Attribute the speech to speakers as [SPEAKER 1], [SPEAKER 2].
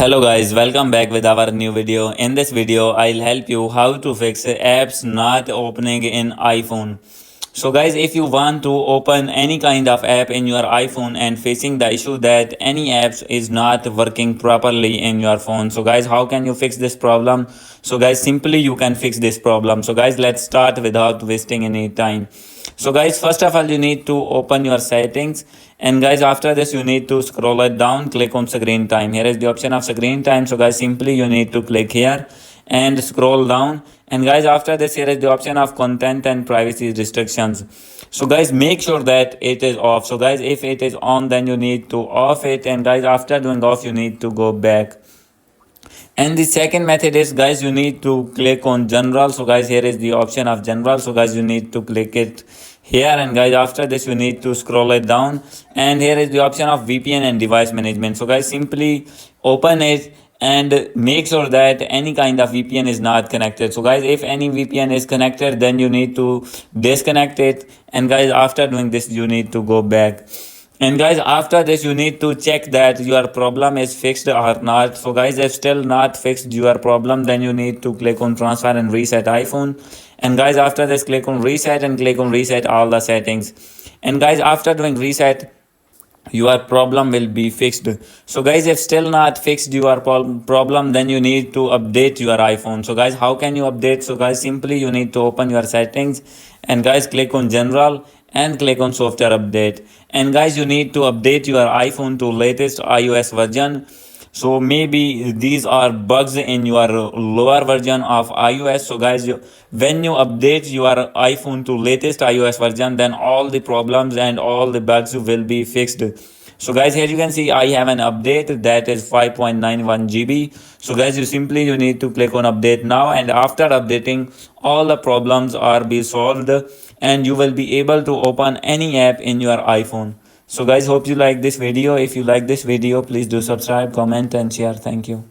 [SPEAKER 1] Hello guys, welcome back with our new video. In this video, I'll help you how to fix apps not opening in iPhone. So guys, if you want to open any kind of app in your iPhone and facing the issue that any apps is not working properly in your phone. So guys, how can you fix this problem? So guys, simply you can fix this problem. So guys, let's start without wasting any time. So guys, first of all, you need to open your settings, and guys, after this you need to scroll it down, click on screen time. Here is the option of screen time. So guys, simply you need to click here and scroll down, and guys, after this here is the option of content and privacy restrictions. So guys, make sure that it is off. So guys, if it is on, then you need to off it, and guys, after doing off, you need to go back. And the second method is, guys, you need to click on general. So guys, here is the option of general. So guys, you need to click it here, and guys, after this you need to scroll it down, and here is the option of VPN and device management. So guys, simply open it and make sure that any kind of VPN is not connected. So guys, if any VPN is connected, then you need to disconnect it, and guys, after doing this you need to go back. And guys, after this you need to check that your problem is fixed or not. So guys, if still not fixed your problem, then you need to click on transfer and reset iPhone. And guys, after this click on reset and click on reset all the settings. And guys, after doing reset, your problem will be fixed. So guys, if still not fixed your problem, then you need to update your iPhone. So guys, how can you update? So guys, simply you need to open your settings, and guys, click on general and click on software update. And guys, you need to update your iPhone to latest iOS version. So maybe these are bugs in your lower version of iOS. So guys, when you update your iPhone to latest iOS version, then all the problems and all the bugs will be fixed. So guys, here you can see I have an update that is 5.91 GB. So guys, you need to click on update now, and after updating, all the problems are be solved, and you will be able to open any app in your iPhone. So guys, hope you like this video. If you like this video, please do subscribe, comment and share. Thank you.